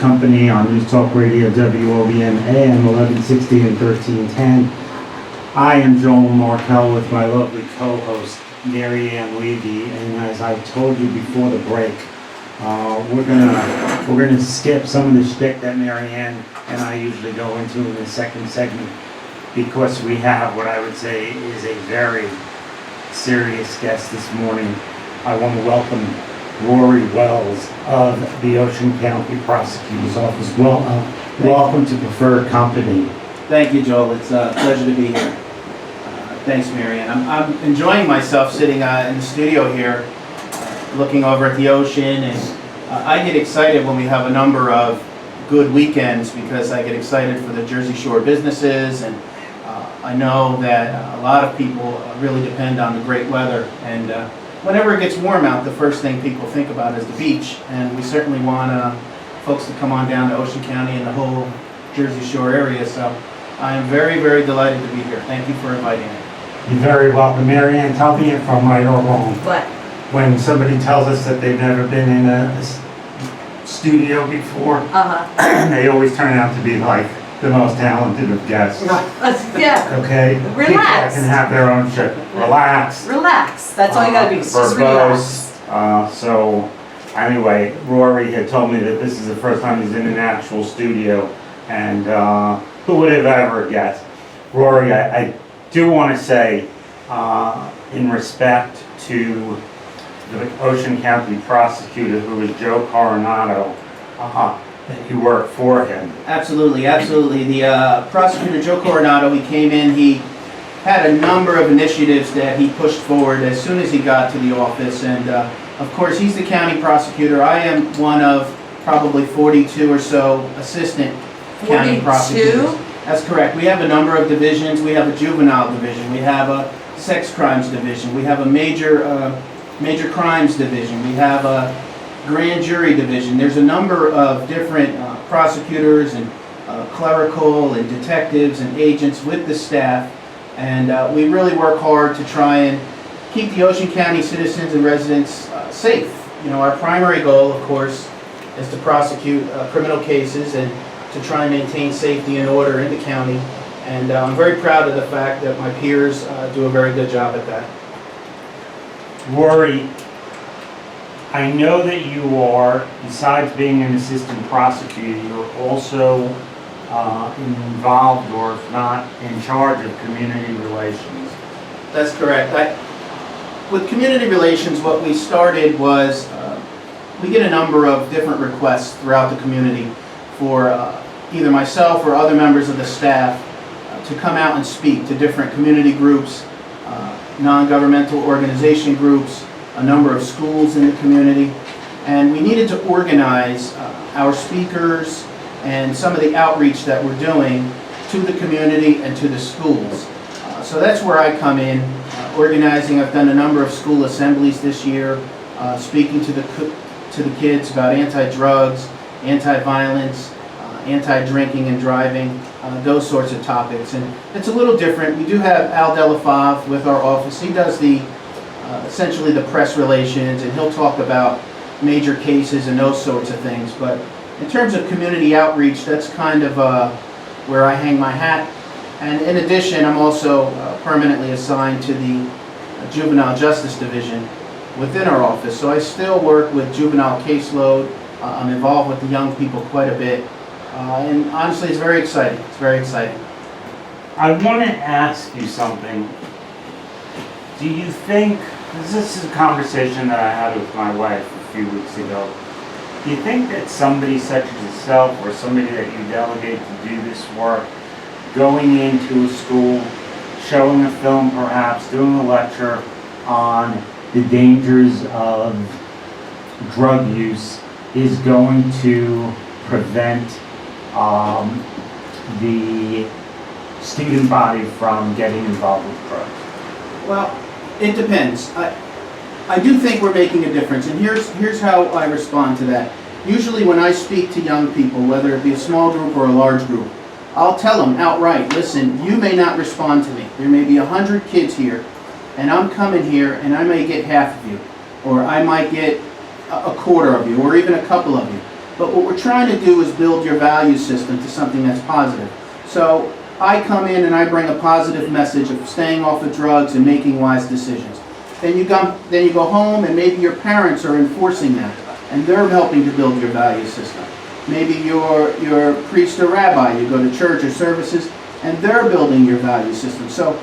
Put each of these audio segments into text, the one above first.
company on News Talk Radio WOBM AM 1160 and 1310. I am Joel Markel with my lovely co-host Marianne Levy, and as I told you before the break, we're gonna skip some of the shtick that Marianne and I usually go into in the second segment because we have what I would say is a very serious guest this morning. I want to welcome Rory Wells of the Ocean County Prosecutor's Office. Welcome to Preferred Company. Thank you, Joel. It's a pleasure to be here. Thanks, Marianne. I'm enjoying myself sitting in the studio here, looking over at the ocean, and I get excited when we have a number of good weekends because I get excited for the Jersey Shore businesses, and I know that a lot of people really depend on the great weather, and whenever it gets warm out, the first thing people think about is the beach, and we certainly want folks to come on down to Ocean County and the whole Jersey Shore area, so I am very, very delighted to be here. Thank you for inviting me. You're very welcome. Marianne, tell me if I'm right or wrong. What? When somebody tells us that they've never been in a studio before, they always turn out to be like the most talented of guests. Yeah. Okay? People that Relax. can have their own shit. Relax. Relax. That's all you gotta be. Just relax. So, anyway, Rory had told me that this is the first time he's in an actual studio, and who would have ever guessed? Rory, I do want to say, in respect to the Ocean County prosecutor, who is Joe Coronado, that you work for him. Absolutely, absolutely. The prosecutor, Joe Coronado, he came in, he had a number of initiatives that he pushed forward as soon as he got to the office, and of course he's the county prosecutor. I am one of probably 42 or so assistant county prosecutors. That's correct. We have a number of divisions. We have a juvenile division. We have a sex crimes division. We have a major crimes division. We have a grand jury division. There's a number of different prosecutors and clerical and detectives and agents with the staff, and we really work hard to try and keep the Ocean County citizens and residents safe. You know, our primary goal, of course, is to prosecute criminal cases and to try and maintain safety and order in the county, and I'm very proud of the fact that my peers do a very good job at that. Rory, I know that you are, besides being an assistant prosecutor, you're also involved, or if not, in charge of community relations. That's correct. With community relations, what we started was we get a number of different requests throughout the community for either myself or other members of the staff to come out and speak to different community groups, non-governmental organization groups, a number of schools in the community, and we needed to organize our speakers and some of the outreach that we're doing to the community and to the schools. So that's where I come in, organizing. I've done a number of school assemblies this year, speaking to the kids about anti-drugs, anti-violence, anti-drinking and driving, those sorts of topics. And it's a little different. We do have Al Delafave with our office. He does the essentially the press relations, and he'll talk about major cases and those sorts of things. But in terms of community outreach, that's kind of where I hang my hat. And in addition, I'm also permanently assigned to the Juvenile Justice Division within our office. So I still work with juvenile caseload. I'm involved with the young people quite a bit. And honestly, it's very exciting. It's very exciting. I want to ask you something. Do you think, this is a conversation that I had with my wife a few weeks ago, do you think that somebody such as yourself, or somebody that you delegate to do this work, going into a school, showing a film perhaps, doing a lecture on the dangers of drug use, is going to prevent the student body from getting involved with drugs? Well, it depends. I do think we're making a difference, and here's how I respond to that. Usually when I speak to young people, whether it be a small group or a large group, I'll tell them outright, listen, you may not respond to me. There may be 100 kids here, and I'm coming here, and I may get half of you, or I might get a quarter of you, or even a couple of you. But what we're trying to do is build your value system to something that's positive. So I come in and I bring a positive message of staying off of drugs and making wise decisions. Then you go home and maybe your parents are enforcing that, and they're helping to build your value system. Maybe your priest or rabbi, you go to church or services, and they're building your value system. So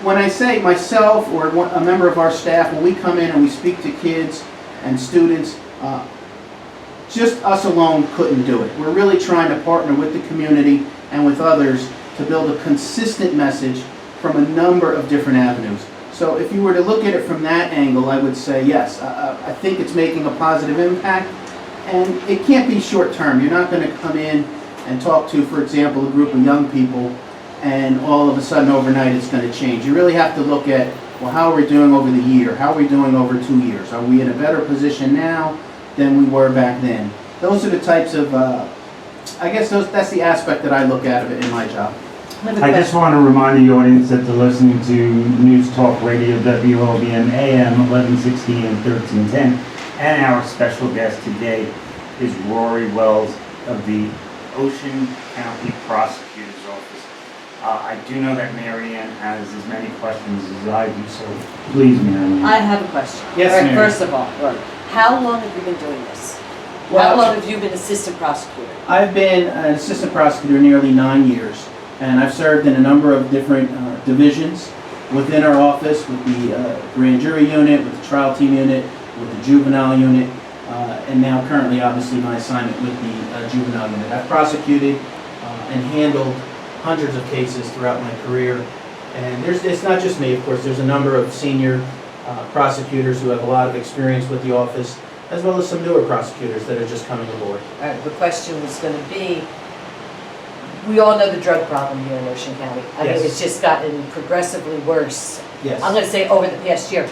when I say myself or a member of our staff, when we come in and we speak to kids and students, just us alone couldn't do it. We're really trying to partner with the community and with others to build a consistent message from a number of different avenues. So if you were to look at it from that angle, I would say yes, I think it's making a positive impact, and it can't be short term. You're not going to come in and talk to, for example, a group of young people and all of a sudden overnight it's going to change. You really have to look at, well, how are we doing over the year? How are we doing over 2 years? Are we in a better position now than we were back then? Those are the types of, I guess that's the aspect that I look at of it in my job. I just want to remind the audience that they're listening to News Talk Radio WLBM AM 1160 and 1310, and our special guest today is Rory Wells of the Ocean County Prosecutor's Office. I do know that Marianne has as many questions as I do, so please, Marianne. I have a question. Yes, All right, ma'am. first of all, Rory, how long have you been doing this? How long have you been assistant prosecutor? I've been an assistant prosecutor nearly 9 years, and I've served in a number of different divisions within our office, with the grand jury unit, with the trial team unit, with the juvenile unit, and now currently, obviously, my assignment with the juvenile unit. I've prosecuted and handled hundreds of cases throughout my career, and it's not just me, of course. There's a number of senior prosecutors who have a lot of experience with the office, as well as some newer prosecutors that are just coming aboard. All right, the question was going to be, we all know the drug problem here in Ocean County. I mean, Yes. it's just gotten progressively worse. Yes. I'm going to say over the past year.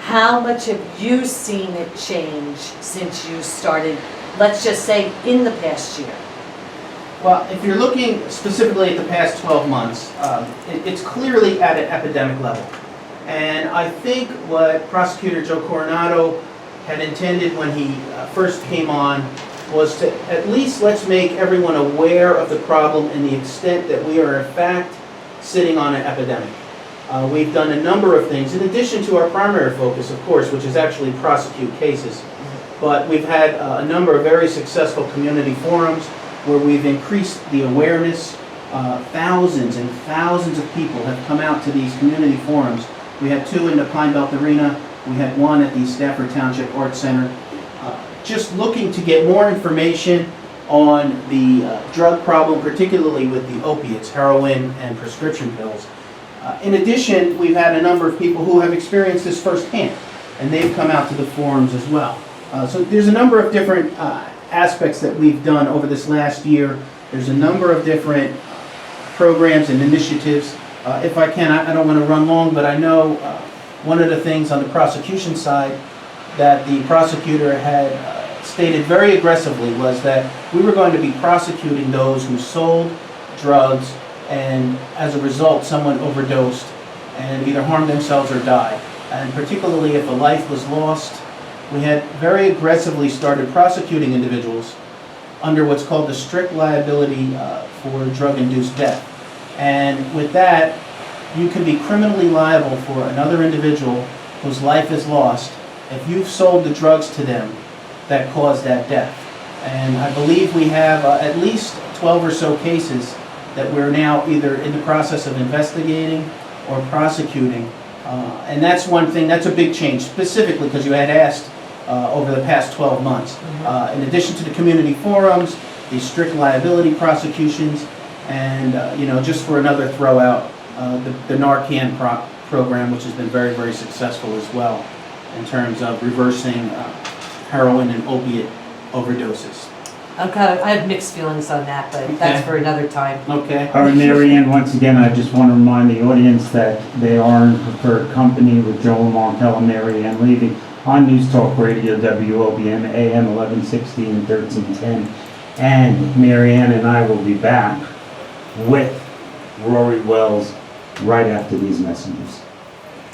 How much have you seen it change since you started, let's just say, in the past year? Well, if you're looking specifically at the past 12 months, it's clearly at an epidemic level. And I think what Prosecutor Joe Coronado had intended when he first came on was to at least let's make everyone aware of the problem and the extent that we are in fact sitting on an epidemic. We've done a number of things, in addition to our primary focus, of course, which is actually prosecute cases. But we've had a number of very successful community forums where we've increased the awareness. Thousands and thousands of people have come out to these community forums. We had 2 in the Pine Belt Arena. We had 1 at the Stafford Township Arts Center. Just looking to get more information on the drug problem, particularly with the opiates, heroin and prescription pills. In addition, we've had a number of people who have experienced this firsthand, and they've come out to the forums as well. So there's a number of different aspects that we've done over this last year. There's a number of different programs and initiatives. If I can, I don't want to run long, but I know one of the things on the prosecution side that the prosecutor had stated very aggressively was that we were going to be prosecuting those who sold drugs and as a result someone overdosed and either harmed themselves or died. And particularly if a life was lost, we had very aggressively started prosecuting individuals under what's called the strict liability for drug-induced death. And with that, you can be criminally liable for another individual whose life is lost if you've sold the drugs to them that caused that death. And I believe we have at least 12 or so cases that we're now either in the process of investigating or prosecuting. And that's one thing, that's a big change, specifically because you had asked over the past 12 months. In addition to the community forums, the strict liability prosecutions, and just for another throw out, the Narcan program, which has been very, very successful as well in terms of reversing heroin and opiate overdoses. I have mixed feelings on that, but that's for another time. Okay. All right, Marianne, once again, I just want to remind the audience that they are in preferred company with Joel Markel and Marianne Levy on News Talk Radio, WLBM, AM 1160 and 1310. And Marianne and I will be back with Rory Wells right after these messages.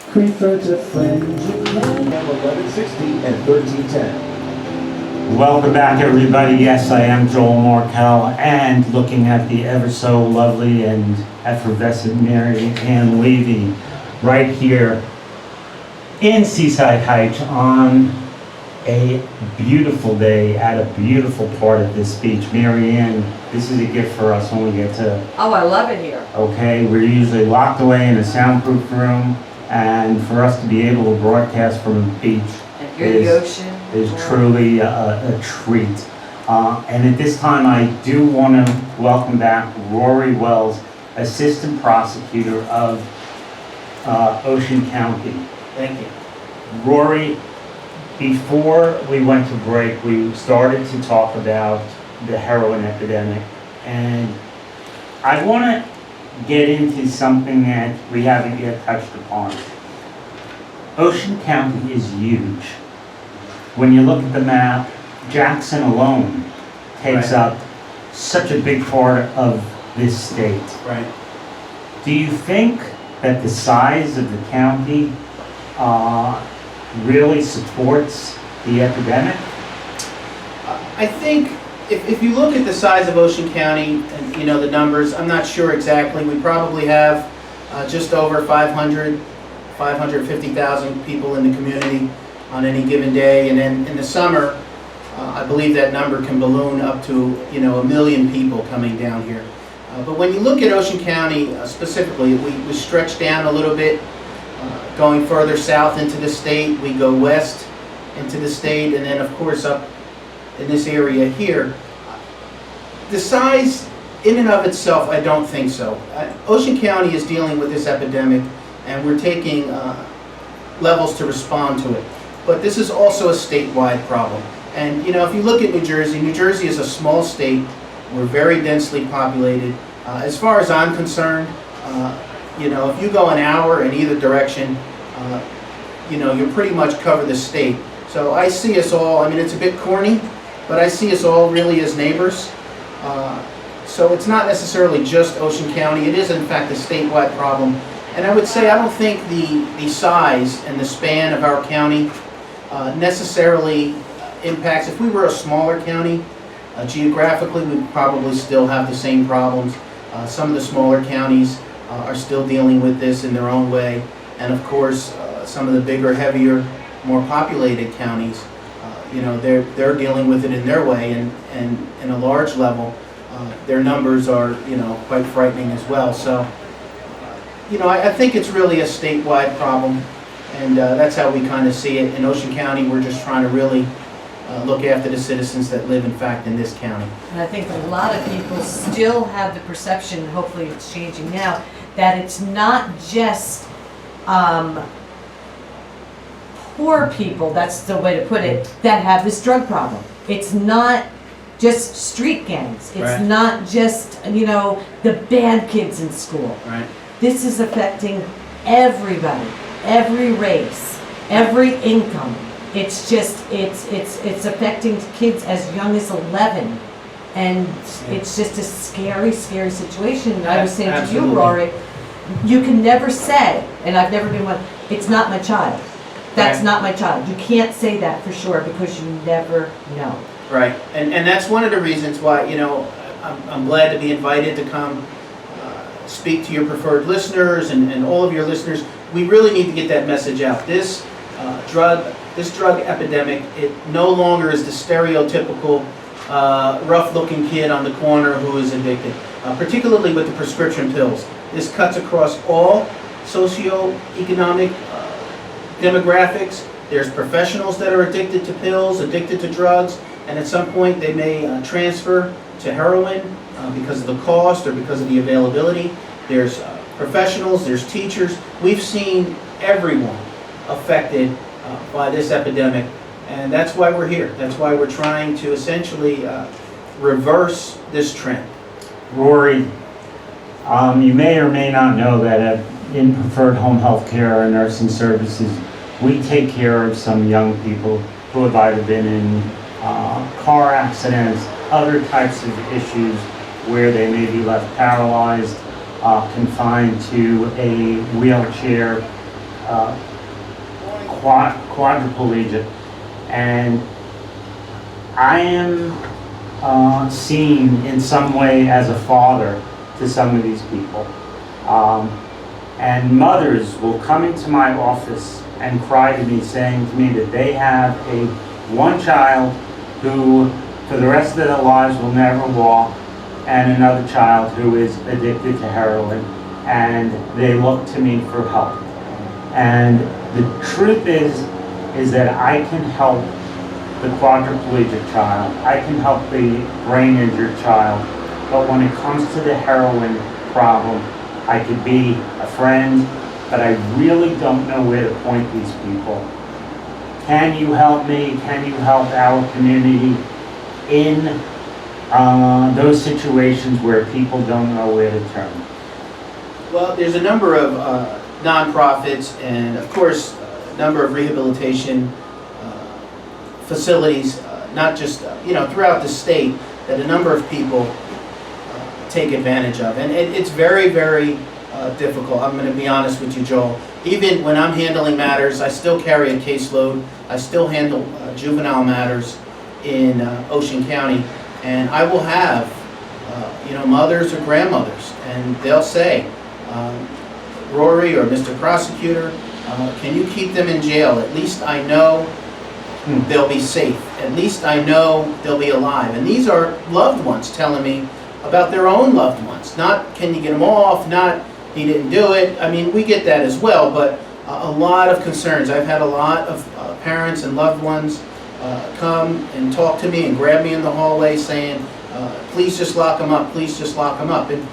Prefer to friend you AM 1160 and 1310. Welcome back, everybody. Yes, I am Joel Markel, and looking at the ever so lovely and effervescent Marianne Levy right here in Seaside Heights on a beautiful day at a beautiful part of this beach. Marianne, this is a gift for us when we get to, Oh, I love it here. okay, we're usually locked away in a soundproof room, and for us to be able to broadcast from a beach And hear the ocean. is truly a treat. And at this time, I do want to welcome back Rory Wells, Assistant Prosecutor of Ocean County. Thank you. Rory, before we went to break, we started to talk about the heroin epidemic, and I want to get into something that we haven't yet touched upon. Ocean County is huge. When you look at the map, Jackson alone takes Right. up such a big part of this state. Right. Do you think that the size of the county really supports the epidemic? I think if you look at the size of Ocean County and the numbers, I'm not sure exactly. We probably have just over 550,000 people in the community on any given day, and then in the summer, I believe that number can balloon up to 1 million people coming down here. But when you look at Ocean County specifically, we stretch down a little bit, going further south into the state. We go west into the state, and then of course up in this area here. The size in and of itself, I don't think so. Ocean County is dealing with this epidemic, and we're taking levels to respond to it. But this is also a statewide problem. And if you look at New Jersey is a small state. We're very densely populated. As far as I'm concerned, if you go an hour in either direction, you pretty much cover the state. So I see us all, it's a bit corny, but I see us all really as neighbors. So it's not necessarily just Ocean County. It is, in fact, a statewide problem. And I would say I don't think the size and the span of our county necessarily impacts. If we were a smaller county, geographically, we'd probably still have the same problems. Some of the smaller counties are still dealing with this in their own way. And of course, some of the bigger, heavier, more populated counties, they're dealing with it in their way, and in a large level, their numbers are, quite frightening as well. So, I think it's really a statewide problem, and that's how we kind of see it. In Ocean County, we're just trying to really look after the citizens that live, in fact, in this county. And I think a lot of people still have the perception, hopefully it's changing now, that it's not just poor people, that's the way to put it, that have this drug problem. It's not just street gangs. It's Right. not just, the bad kids in school. Right. This is affecting everybody, every race, every income. It's just, it's affecting kids as young as 11. And it's just a scary, scary situation. I was saying to you, Absolutely. Rory, you can never say, and I've never been one, it's not my child. That's Right. not my child. You can't say that for sure because you never know. Right, and that's one of the reasons why, I'm glad to be invited to come speak to your preferred listeners and all of your listeners. We really need to get that message out. This drug epidemic, it no longer is the stereotypical rough-looking kid on the corner who is addicted, particularly with the prescription pills. This cuts across all socioeconomic demographics. There's professionals that are addicted to pills, addicted to drugs, and at some point they may transfer to heroin because of the cost or because of the availability. There's professionals, there's teachers. We've seen everyone affected by this epidemic, and that's why we're here. That's why we're trying to essentially reverse this trend. Rory, you may or may not know that in Preferred Home Health Care or Nursing Services, we take care of some young people who have either been in car accidents, other types of issues where they may be left paralyzed, confined to a wheelchair, quadriplegic. And I am seen in some way as a father to some of these people. And mothers will come into my office and cry to me, saying to me that they have one child who for the rest of their lives will never walk, and another child who is addicted to heroin, and they look to me for help. And the truth is that I can help the quadriplegic child, I can help the brain injured child, but when it comes to the heroin problem, I could be a friend, but I really don't know where to point these people. Can you help me? Can you help our community in those situations where people don't know where to turn? Well, there's a number of nonprofits and, of course, a number of rehabilitation facilities, not just, throughout the state, that a number of people take advantage of. And it's very, very difficult. I'm going to be honest with you, Joel. Even when I'm handling matters, I still carry a caseload. I still handle juvenile matters in Ocean County. And I will have, mothers or grandmothers, and they'll say, Rory or Mr. Prosecutor, can you keep them in jail? At least I know they'll be safe. At least I know they'll be alive. And these are loved ones telling me about their own loved ones. Not, can you get them off? Not, he didn't do it. I mean, we get that as well, but a lot of concerns. I've had a lot of parents and loved ones come and talk to me and grab me in the hallway saying, please just lock them up, please just lock them up. And,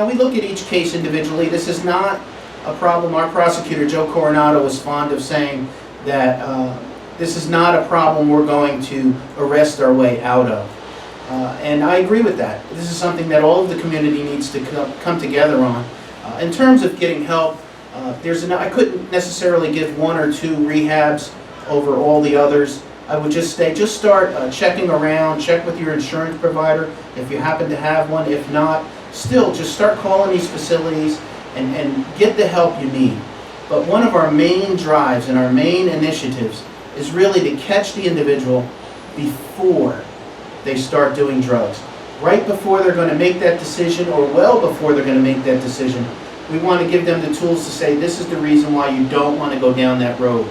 we look at each case individually. This is not a problem. Our prosecutor, Joe Coronado, was fond of saying that this is not a problem we're going to arrest our way out of. And I agree with that. This is something that all of the community needs to come together on. In terms of getting help, I couldn't necessarily give one or two rehabs over all the others. I would just say, just start checking around, check with your insurance provider if you happen to have one. If not, still just start calling these facilities and get the help you need. But one of our main drives and our main initiatives is really to catch the individual before they start doing drugs. Right before they're going to make that decision, or well before they're going to make that decision, we want to give them the tools to say, this is the reason why you don't want to go down that road.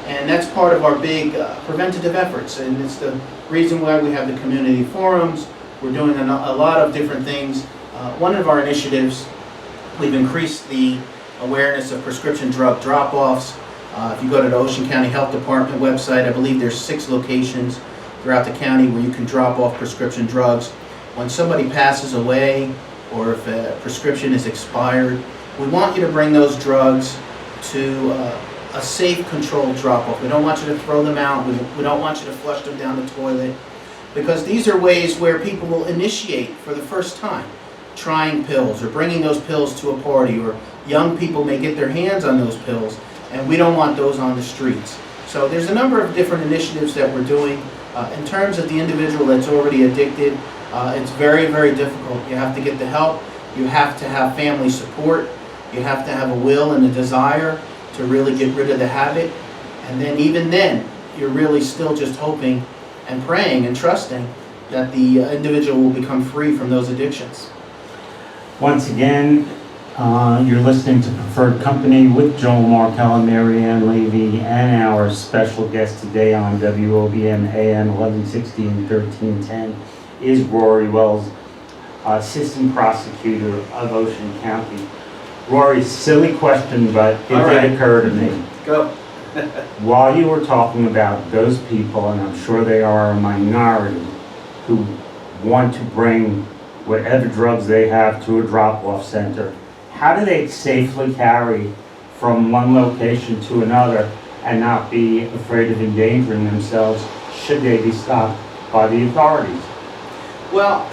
And that's part of our big preventative efforts, and it's the reason why we have the community forums. We're doing a lot of different things. One of our initiatives, we've increased the awareness of prescription drug drop-offs. If you go to the Ocean County Health Department website, I believe there's 6 locations throughout the county where you can drop off prescription drugs. When somebody passes away or if a prescription is expired, we want you to bring those drugs to a safe, controlled drop-off. We don't want you to throw them out. We don't want you to flush them down the toilet, because these are ways where people will initiate for the first time trying pills or bringing those pills to a party, or young people may get their hands on those pills, and we don't want those on the streets. So there's a number of different initiatives that we're doing. In terms of the individual that's already addicted, it's very, very difficult. You have to get the help. You have to have family support. You have to have a will and a desire to really get rid of the habit. And then even then, you're really still just hoping and praying and trusting that the individual will become free from those addictions. Once again, you're listening to Preferred Company with Joel Markel and Marianne Levy, and our special guest today on WOBM AM 1160 and 1310 is Rory Wells, Assistant Prosecutor of Ocean County. Rory, silly question, but it did occur to me. Go. While you were talking about those people, and I'm sure they are a minority, who want to bring whatever drugs they have to a drop-off center, how do they safely carry from one location to another and not be afraid of endangering themselves should they be stopped by the authorities? Well,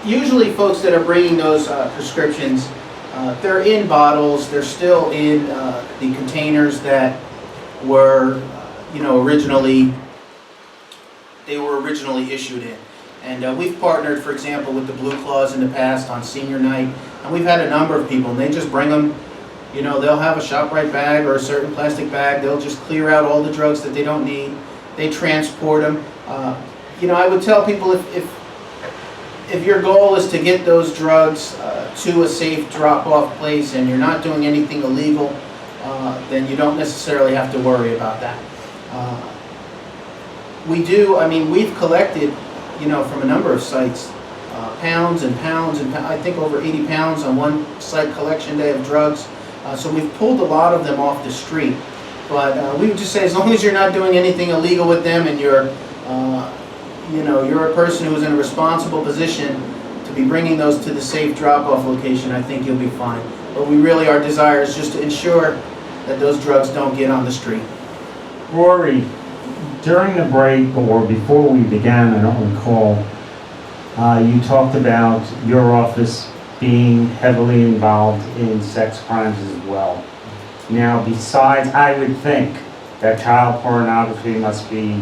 usually folks that are bringing those prescriptions, they're in bottles, they're still in the containers that were, originally issued in. And we've partnered, for example, with the Blue Claws in the past on senior night, and we've had a number of people, and they just bring them, they'll have a ShopRite bag or a certain plastic bag, they'll just clear out all the drugs that they don't need, they transport them. I would tell people if your goal is to get those drugs to a safe drop-off place and you're not doing anything illegal, then you don't necessarily have to worry about that. We've collected, from a number of sites, pounds and pounds and I think over 80 pounds on one site collection day of drugs. So we've pulled a lot of them off the street. But we would just say, as long as you're not doing anything illegal with them and you're a person who is in a responsible position to be bringing those to the safe drop-off location, I think you'll be fine. But our desire is just to ensure that those drugs don't get on the street. Rory, during the break or before we began, I don't recall, you talked about your office being heavily involved in sex crimes as well. Now, besides, I would think that child pornography must be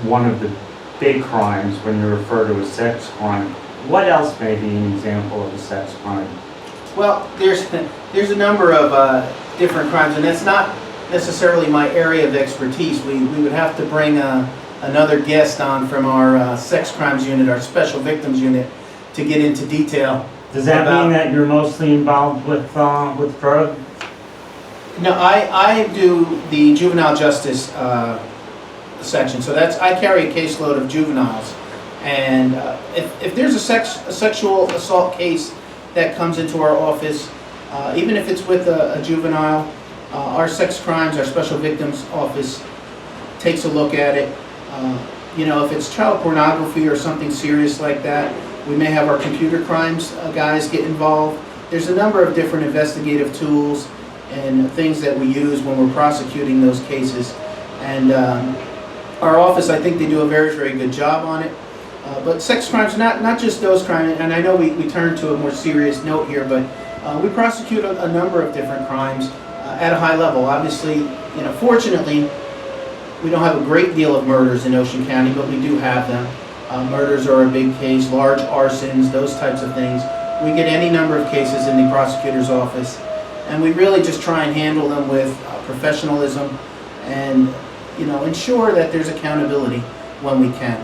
one of the big crimes when you refer to a sex crime. What else may be an example of a sex crime? Well, there's a number of different crimes, and that's not necessarily my area of expertise. We would have to bring another guest on from our sex crimes unit, our special victims unit, to get into detail. Does that mean that you're mostly involved with drug? No, I do the juvenile justice section. So I carry a caseload of juveniles, and if there's a sexual assault case that comes into our office, even if it's with a juvenile, our sex crimes, our special victims office takes a look at it. If it's child pornography or something serious like that, we may have our computer crimes guys get involved. There's a number of different investigative tools and things that we use when we're prosecuting those cases. And our office, I think they do a very, very good job on it. But sex crimes, not just those crimes, and I know we turn to a more serious note here, but we prosecute a number of different crimes at a high level. Obviously, fortunately, we don't have a great deal of murders in Ocean County, but we do have them. Murders are a big case, large arsons, those types of things. We get any number of cases in the prosecutor's office, and we really just try and handle them with professionalism and ensure that there's accountability when we can.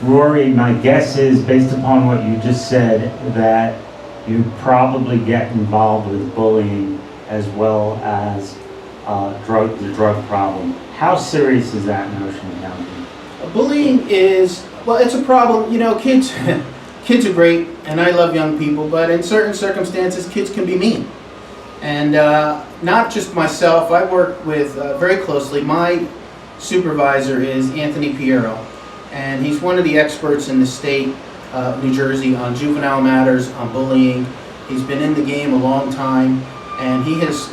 Rory, my guess is, based upon what you just said, that you probably get involved with bullying as well as the drug problem. How serious is that in Ocean County? Bullying it's a problem. Kids are great, and I love young people, but in certain circumstances, kids can be mean. And not just myself, I work with very closely. My supervisor is Anthony Piero, and he's one of the experts in the state of New Jersey on juvenile matters, on bullying. He's been in the game a long time, and he has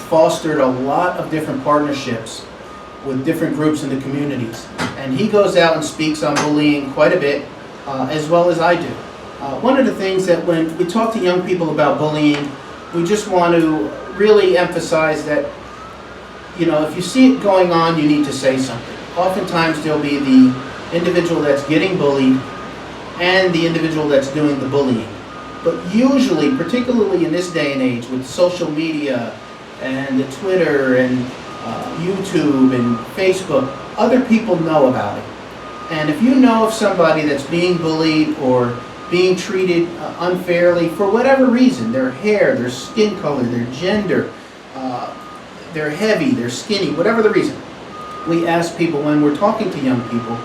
fostered a lot of different partnerships with different groups in the communities. And he goes out and speaks on bullying quite a bit, as well as I do. One of the things that when we talk to young people about bullying, we just want to really emphasize that, if you see it going on, you need to say something. Oftentimes there'll be the individual that's getting bullied and the individual that's doing the bullying. But usually, particularly in this day and age with social media and the Twitter and YouTube and Facebook, other people know about it. And if you know of somebody that's being bullied or being treated unfairly for whatever reason, their hair, their skin color, their gender, they're heavy, they're skinny, whatever the reason, we ask people when we're talking to young people,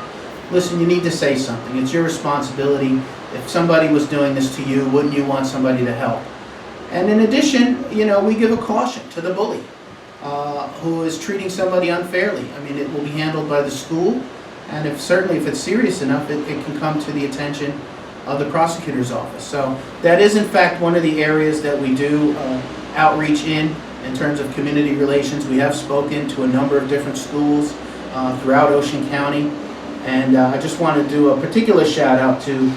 listen, you need to say something. It's your responsibility. If somebody was doing this to you, wouldn't you want somebody to help? And in addition, we give a caution to the bully who is treating somebody unfairly. It will be handled by the school, and if it's serious enough, it can come to the attention of the prosecutor's office. So that is in fact one of the areas that we do outreach in terms of community relations. We have spoken to a number of different schools throughout Ocean County, and I just want to do a particular shout out to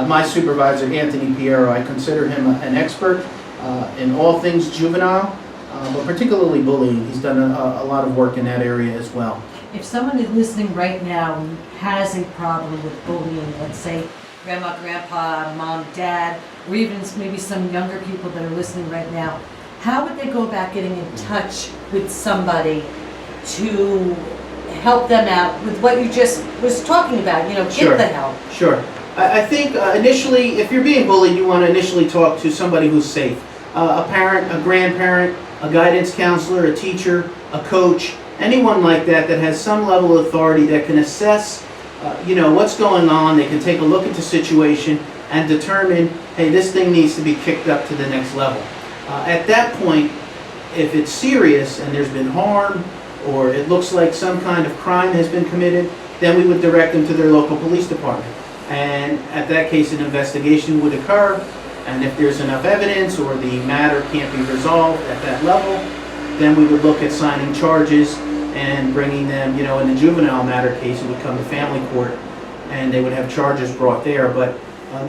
my supervisor, Anthony Piero. I consider him an expert in all things juvenile, but particularly bullying. He's done a lot of work in that area as well. If someone is listening right now who has a problem with bullying, let's say grandma, grandpa, mom, dad, or even maybe some younger people that are listening right now, how would they go about getting in touch with somebody to help them out with what you just was talking about, you know, Sure. get the help. Sure. I think initially, if you're being bullied, you want to initially talk to somebody who's safe. A parent, a grandparent, a guidance counselor, a teacher, a coach, anyone like that that has some level of authority that can assess, you know, what's going on. They can take a look at the situation and determine, hey, this thing needs to be kicked up to the next level. At that point, if it's serious and there's been harm or it looks like some kind of crime has been committed, then we would direct them to their local police department. And at that case, an investigation would occur, and if there's enough evidence or the matter can't be resolved at that level, then we would look at signing charges and bringing them, you know, in the juvenile matter case, it would come to family court, and they would have charges brought there. But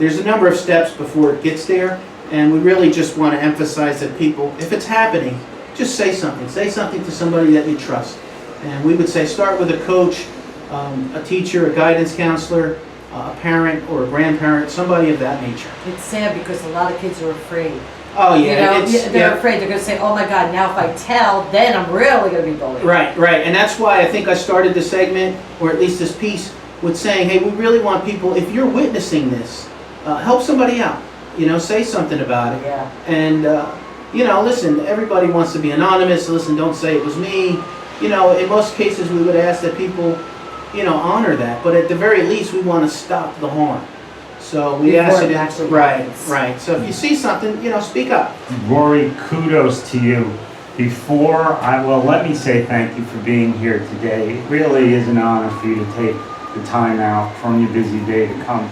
there's a number of steps before it gets there, and we really just want to emphasize that people, if it's happening, just say something. Say something to somebody that you trust. And we would say start with a coach, a teacher, a guidance counselor, a parent or a grandparent, somebody of that nature. It's sad because a lot of kids are afraid. Oh You yeah, know, they're afraid. They're going to say, "Oh my God, now if I tell, then I'm really going to be bullied." Right, right, and that's why I think I started the segment, or at least this piece, with saying, hey, we really want people, if you're witnessing this, help somebody out. You know, say something about it. Yeah. And, you know, listen, everybody wants to be anonymous. Listen, don't say it was me. You know, in most cases, we would ask that people, you know, honor that. But at the very least, we want to stop the harm. So we Before ask it it. actually Right, happens. right. So if you see something, you know, speak up. Rory, kudos to you. Let me say thank you for being here today. It really is an honor for you to take the time out from your busy day to come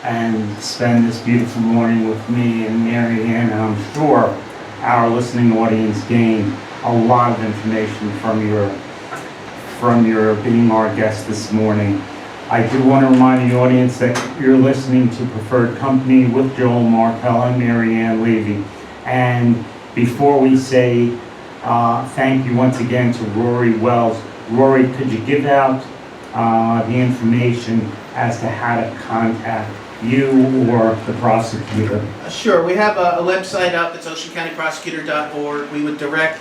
and spend this beautiful morning with me and Marianne, and I'm sure our listening audience gained a lot of information from your being our guest this morning. I do want to remind the audience that you're listening to Preferred Company with Joel Markel and Marianne Levy. And before we say thank you once again to Rory Wells, Rory, could you give out the information as to how to contact you or the prosecutor? Sure, we have a website up, it's oceancountyprosecutor.org. We would direct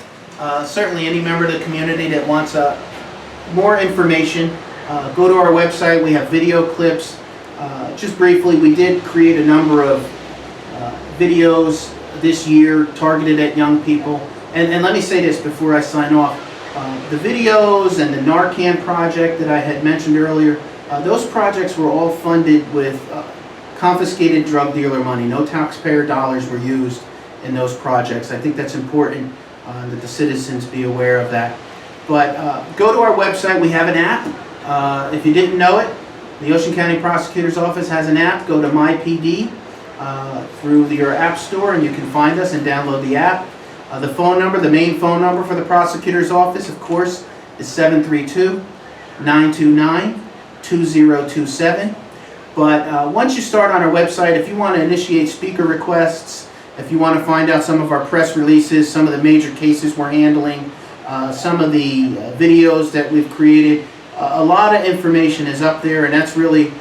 certainly any member of the community that wants more information. Go to our website, we have video clips. Just briefly, we did create a number of videos this year targeted at young people. And let me say this before I sign off. The videos and the Narcan project that I had mentioned earlier, those projects were all funded with confiscated drug dealer money. No taxpayer dollars were used in those projects. I think that's important that the citizens be aware of that. But go to our website. We have an app. If you didn't know it, the Ocean County Prosecutor's Office has an app. Go to MyPD through your app store and you can find us and download the app. The phone number, the main phone number for the Prosecutor's Office, of course, is 732-929-2027. But once you start on our website, if you want to initiate speaker requests, if you want to find out some of our press releases, some of the major cases we're handling, some of the videos that we've created, a lot of information is up there, and that's really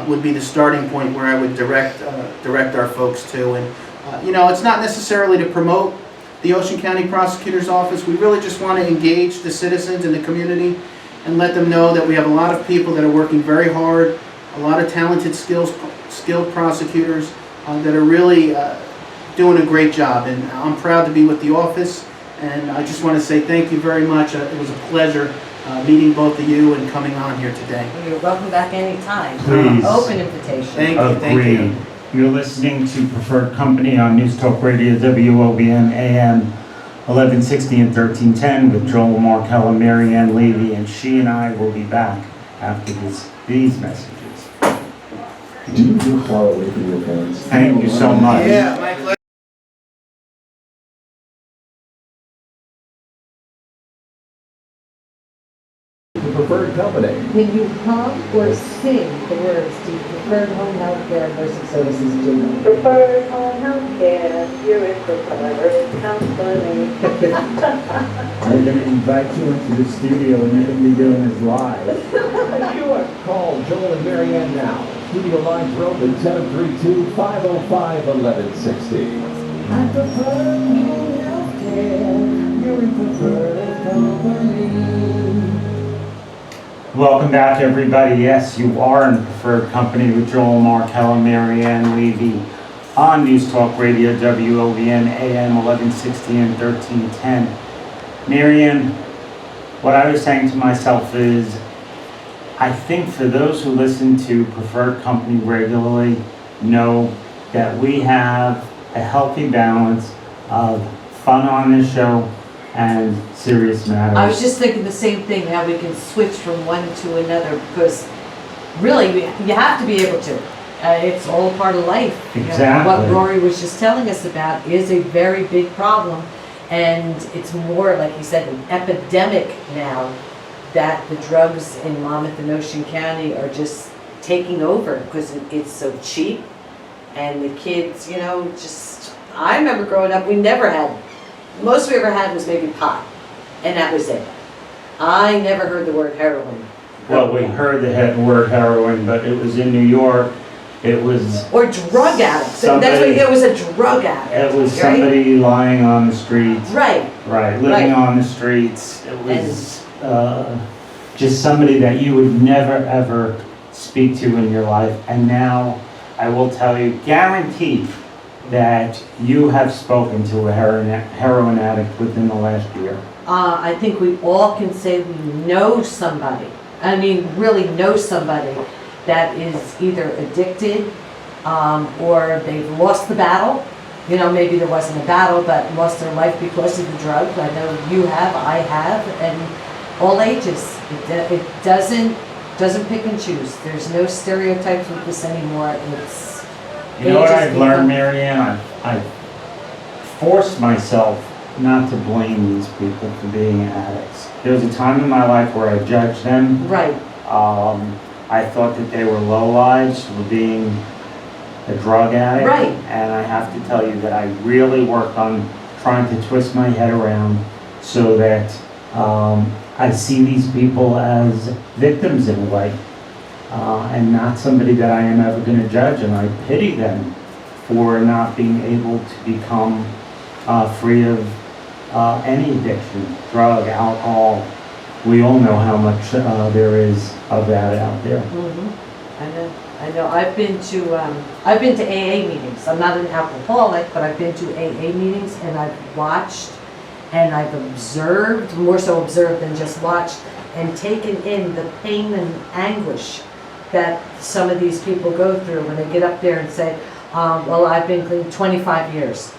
would be the starting point where I would direct our folks to. And you know, it's not necessarily to promote the Ocean County Prosecutor's Office. We really just want to engage the citizens in the community and let them know that we have a lot of people that are working very hard, a lot of talented, skilled prosecutors that are really doing a great job. And I'm proud to be with the office, and I just want to say thank you very much. It was a pleasure meeting both of you and coming on here today. You're welcome back anytime. Please. Open invitation. Thank you, thank you. You're listening to Preferred Company on News Talk Radio WOBN AM 1160 and 1310 with Joel Markel and Marianne Levy, and she and I will be back after these messages. Do you feel far away from your parents? Thank you so much. Yeah, my pleasure. The Preferred Company. When you hum or sing the words to Preferred Home Health Care Nursing Services jingle. Preferred home health care, you're in preferred company. I'm going to invite you into the studio and you're going to be doing this live. Sure. Call Joel and Marianne now. Studio lines are open 732-505-1160. I prefer home health care. You're in preferred company. Welcome back, everybody. Yes, you are in preferred company with Joel Markel and Marianne Levy on News Talk Radio, WOVN, AM 1160 and 1310. Marianne, what I was saying to myself is, I think for those who listen to preferred company regularly, know that we have a healthy balance of fun on this show and serious matters. I was just thinking the same thing, how we can switch from one to another, because really, you have to be able to. It's all part of life. You know, Exactly. what Rory was just telling us about is a very big problem, and it's more, like he said, an epidemic now, that the drugs in Monmouth and Ocean County are just taking over, because it's so cheap, and the kids, you know, just, I remember growing up, we never had, most we ever had was maybe pot, and that was it. I never heard the word heroin. Well, we heard the word heroin, but it was in New York. It was, Or drug addicts. That's what Somebody- it was, a drug addict. it was right? somebody lying on the streets. Right. Right, living Right. on the streets. It was just somebody that you would never ever speak to in your life. And now I will tell you, guaranteed, that you have spoken to a heroin addict within the last year. I think we all can say we know somebody. I mean, really know somebody that is either addicted or they've lost the battle. You know, maybe there wasn't a battle, but lost their life because of the drug. I know you have, I have, and all ages. It doesn't pick and choose. There's no stereotypes with this anymore. It's You know what ages I've learned, become- Marianne? I've forced myself not to blame these people for being addicts. There was a time in my life where I judged them. Right. I thought that they were lowlives for being a drug addict. Right. And I have to tell you that I really worked on trying to twist my head around so that I see these people as victims in a way, and not somebody that I am ever going to judge. And I pity them for not being able to become free of any addiction, drug, alcohol. We all know how much there is of that out there. I know. I've been to AA meetings. I'm not an alcoholic, but I've been to AA meetings, and I've watched and I've observed, more so observed than just watched, and taken in the pain and anguish that some of these people go through when they get up there and say, well, I've been clean 25 years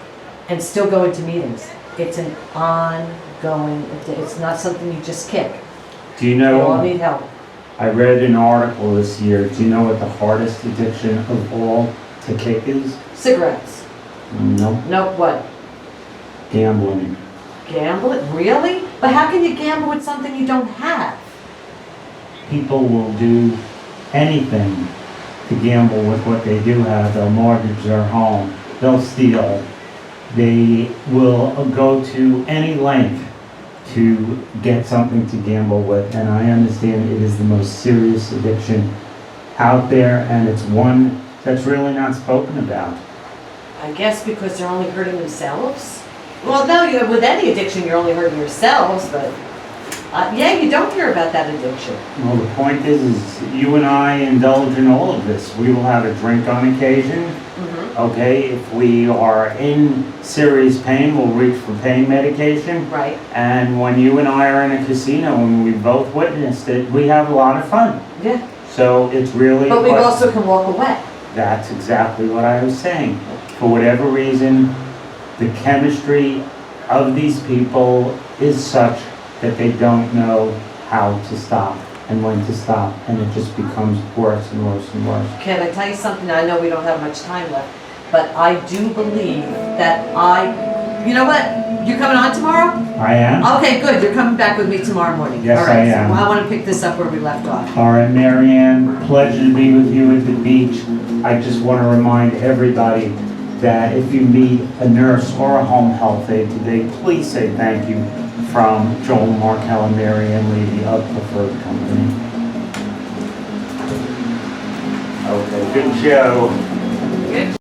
and still going to meetings. It's an ongoing, it's not something you just kick. Do you We all know, need help. I read an article this year, do you know what the hardest addiction of all to kick is? Cigarettes. No, No, what? gambling. Gambling? Really? But how can you gamble with something you don't have? People will do anything to gamble with what they do have. They'll mortgage their home, they'll steal, they will go to any length to get something to gamble with. And I understand it is the most serious addiction out there, and it's one that's really not spoken about. I guess because they're only hurting themselves? Well, no, with any addiction, you're only hurting yourselves, but yeah, you don't hear about that addiction. Well, the point is you and I indulge in all of this. We will have a drink on occasion. Okay, if we are in serious pain, we'll reach for pain medication. Right. And when you and I are in a casino and we both witnessed it, we have a lot of fun. Yeah. So it's really. But we also can walk away. That's exactly what I was saying. For whatever reason, the chemistry of these people is such that they don't know how to stop and when to stop, and it just becomes worse and worse and worse. Can I tell you something? I know we don't have much time left, but I do believe that you know what? You're coming on tomorrow? I am? Okay, good. You're coming back with me tomorrow morning. Yes, All right, I am. So I want to pick this up where we left off. All right, Marianne, pleasure to be with you at the beach. I just want to remind everybody that if you meet a nurse or a home health aide today, please say thank you from Joel Markel and Marianne Levy of Preferred Company. Okay, good show. Good.